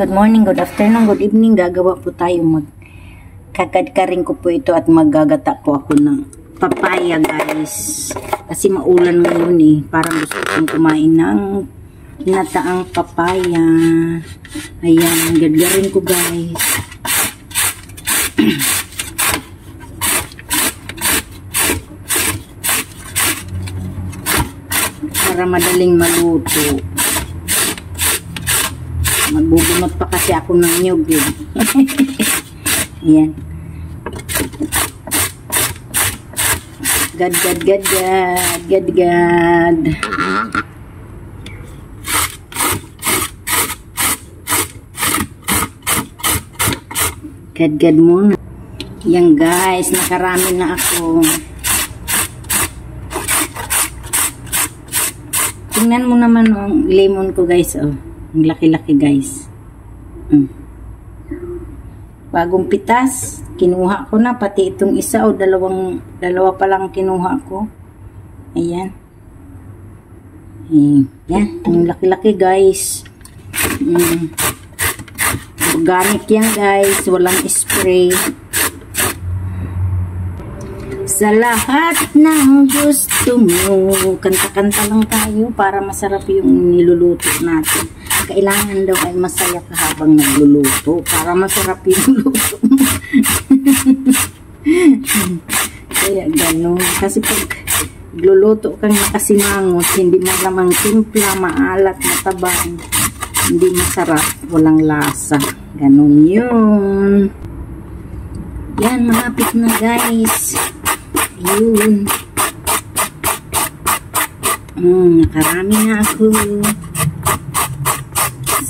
morning, good afternoon, good evening. Gagawa po tayo, magkakadkaring ko po ito at maggagata po ako ng papaya, guys. Kasi maulan ngayon eh. Parang gusto kong kumain ng ginataang papaya. Ayan, gadgarin ko, guys. Para madaling maluto. Magbubunot pa kasi ako ng nyug eh. Ayan. Gad. Gad muna. Yan guys, nakarami na ako. Tingnan mo naman ang lemon ko guys, oh. Ang laki-laki guys. Bagong pitas. Kinuha ko na. Pati itong isa o dalawa pa lang kinuha ko. Ayan. Yan. Ang laki-laki guys. Organic yan guys. Walang spray. Sa lahat ng gusto mo. Kanta-kanta lang tayo para masarap yung niluluto natin. Kailangan daw ay masaya ka habang nagluluto para masarap yung luto mo. Kaya gano'n. Kasi pag gluluto kang nakasimangot, hindi mo lamang timpla, maalat, matabang, hindi masarap, walang lasa. Gano'n yun. Yan, malapit na guys. Yun. Nakarami na ako.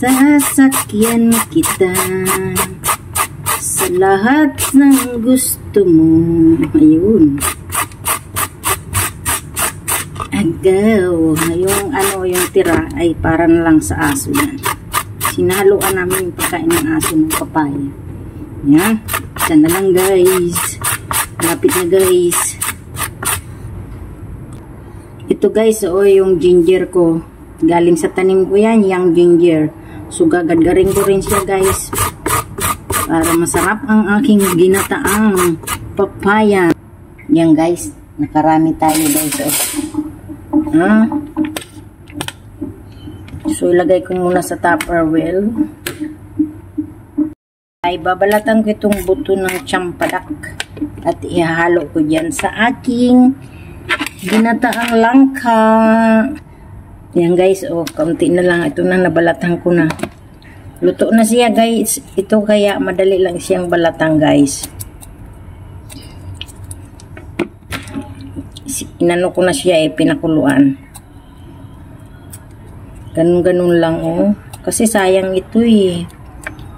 Sasakyan kita sa lahat ng gusto mo. Ayun. Agaw. Yung tira ay para na lang sa aso yan. Sinaluan namin yung pagkain ng aso ng papaya. Yan. Isa na lang guys. Lapit na guys. Ito guys, yung ginger ko. Galing sa tanim ko yan, yung ginger. So, gagadgarin ko rin siya, guys. Para masarap ang aking ginataang papaya. Yan, guys. Nakarami tayo, guys. So, ilagay ko muna sa Tupperware. Ay, babalatan ko itong buto ng champadak. At ihahalo ko dyan sa aking ginataang langka. Yan guys, kaunti na lang. Ito na, nabalatan ko na. Luto na siya guys. Ito kaya madali lang siyang balatan guys. Inano ko na siya pinakuluan. Ganun lang Kasi sayang ito eh.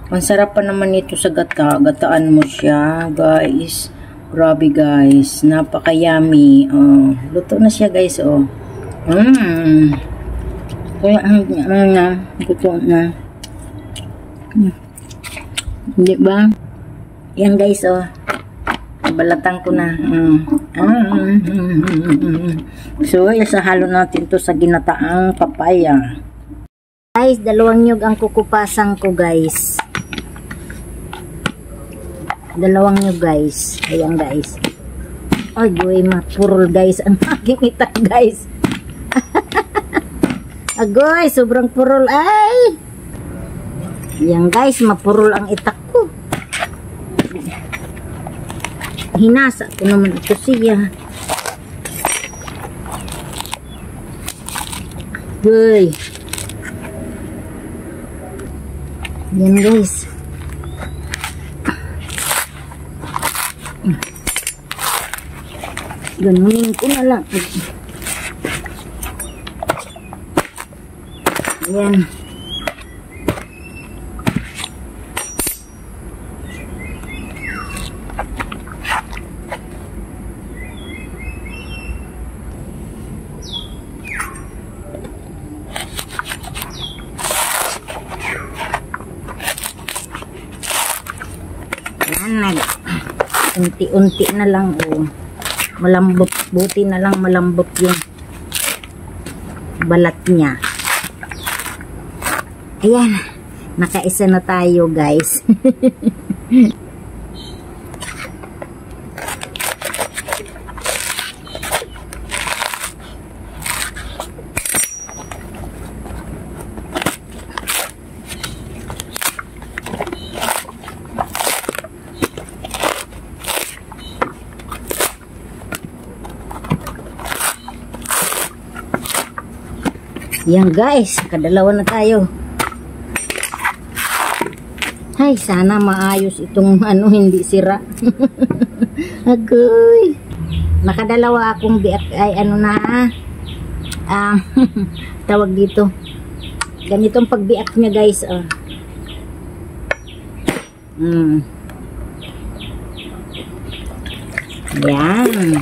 Masarap pa naman ito sa gata. Gataan mo siya guys. Grabe guys. Napaka-yummy. Luto na siya guys Kaya gusto na. Hindi ba? Yan guys, balatan ko na. So, isahalo natin to sa ginataang papaya. Guys, 2 nyug ang kukupasan ko guys. 2 nyug guys. Ayan guys. Ay, mapurol guys. Ang aking itak guys. Agoy, sobrang purol ay. Yan guys, mapurol ang itak ko. Hinasa ko naman ito siya. Agoy. Yan guys. Ganunin ko na lang. Ayan. Unti-unti na lang malambot, buti na lang malambot yung balat niya. Ayan, Nakaisa na tayo, guys. Yan guys, kadalawa na tayo. Ay, sana maayos itong hindi sira. Agoy. Nakadalawa akong biak ay tawag dito. Ganitong pagbiak niya guys. Yan.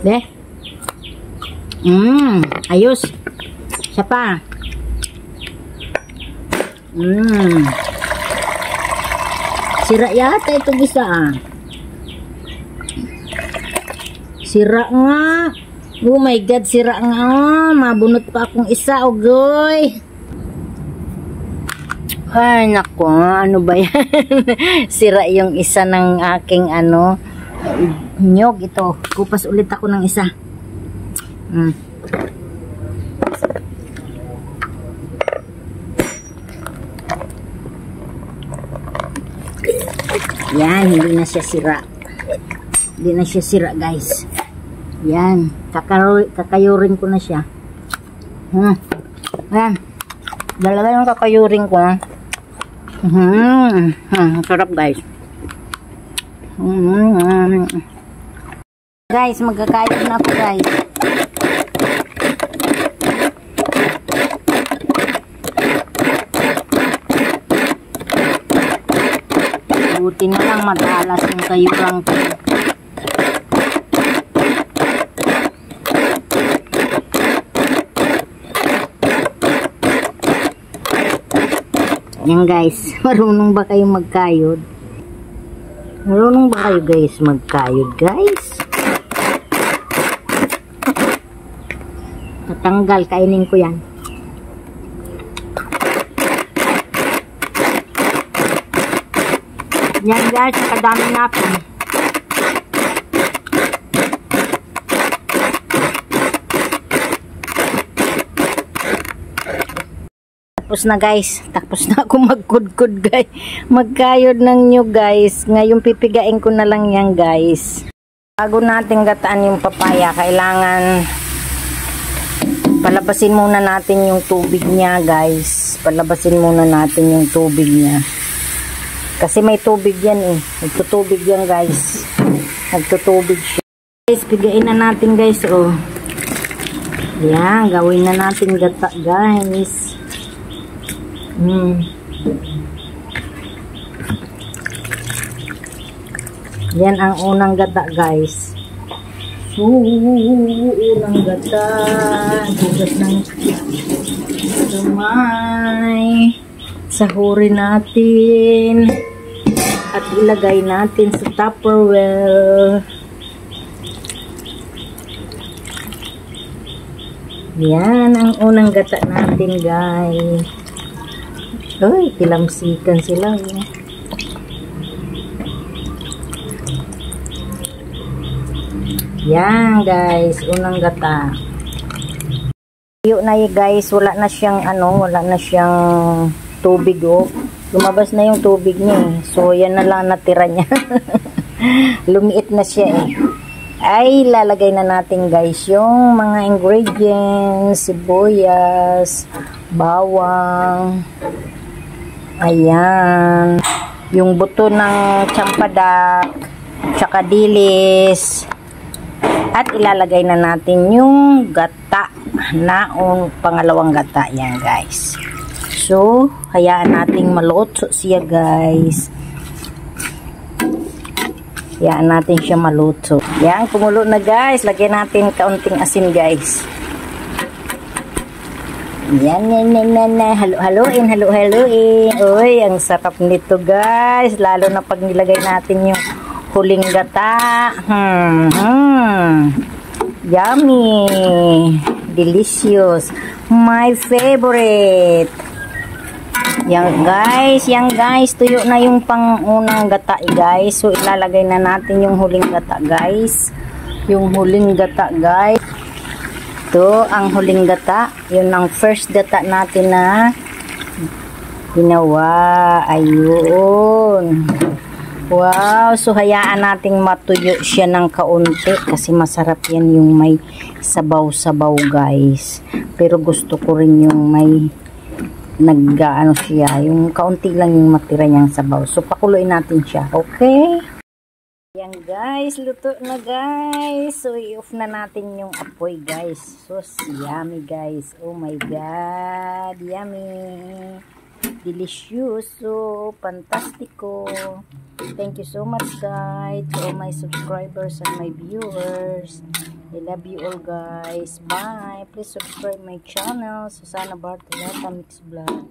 Deh. Ayos. Siya pa. Sira yata itong isa Sira nga. Oh my God, sira nga. Mabunot pa akong isa, ogoy. Ay, naku. Ano ba yan? Sira yung isa ng aking nyog ito. Kupas ulit ako ng isa. Yan, hindi na siya sira. Hindi na siya sira, guys. Yan, kakayurin ko na siya. Yan. Dalawa yung kakayurin ko. Sarap, guys. Guys, magkakayod na ako, guys. Buti na lang matalas yung kayurang ko. Yan guys, marunong ba kayo magkayod? Marunong ba kayo guys magkayod guys? Tatanggal, kainin ko yan. Yan guys, kadami natin. Tapos na guys, tapos na ako magkudkud guys. Magkayod ng nyo guys. Ngayon pipigain ko na lang yan guys. Bago natin gataan yung papaya, kailangan palabasin muna natin yung tubig niya guys. Palabasin muna natin yung tubig niya. Kasi may tubig yan eh. Nagtutubig yan guys. Nagtutubig siya. Guys, pigain na natin guys oh. Yan, gawin na natin gata guys. Yan ang unang gata guys. So, unang gata. Hugas ng kamay. Sahurin natin. At ilagay natin sa Tupperware. Yan ang unang gata natin guys. Uy, tilamsikan sila. Yan guys, unang gata. Yun na guys, wala na siyang tubig oh. Lumabas na yung tubig niya eh. So yan na lang natira niya. Lumiit na siya eh. Ay lalagay na natin guys yung mga ingredients, sibuyas, bawang. Ayan. Yung buto ng champadak, tsaka dilis. At ilalagay na natin yung gata na pangalawang gata. Yan guys. So, hayaan nating maluto siya guys. Hayaan natin siya maluto. Yan, kumulo na guys. Lagyan natin kaunting asin guys. Yan. Halo-haloin. Uy, ang sarap nito guys. Lalo na pag nilagay natin yung huling gata. Yummy! Delicious! My favorite! Yan guys, tuyo na yung pangunang gata guys. So ilalagay na natin yung huling gata guys. Yung huling gata guys. Ito ang huling gata. Yun ang first gata natin na ginawa. Ayun. Wow, so hayaan nating matuyo siya ng kaunti kasi masarap yan yung may sabaw-sabaw guys. Pero gusto ko rin yung may nag-ano siya, yung kaunti lang yung matira niyang sabaw. So pakuluin natin siya, okay? Yan guys, luto na guys. So i-off na natin yung apoy guys. So yummy guys. Oh my god, yummy. Delicioso, fantastico. Thank you so much guys to all my subscribers and my viewers. I love you all guys. Bye. Please subscribe my channel, Susana Bartoleta Mix Vlog.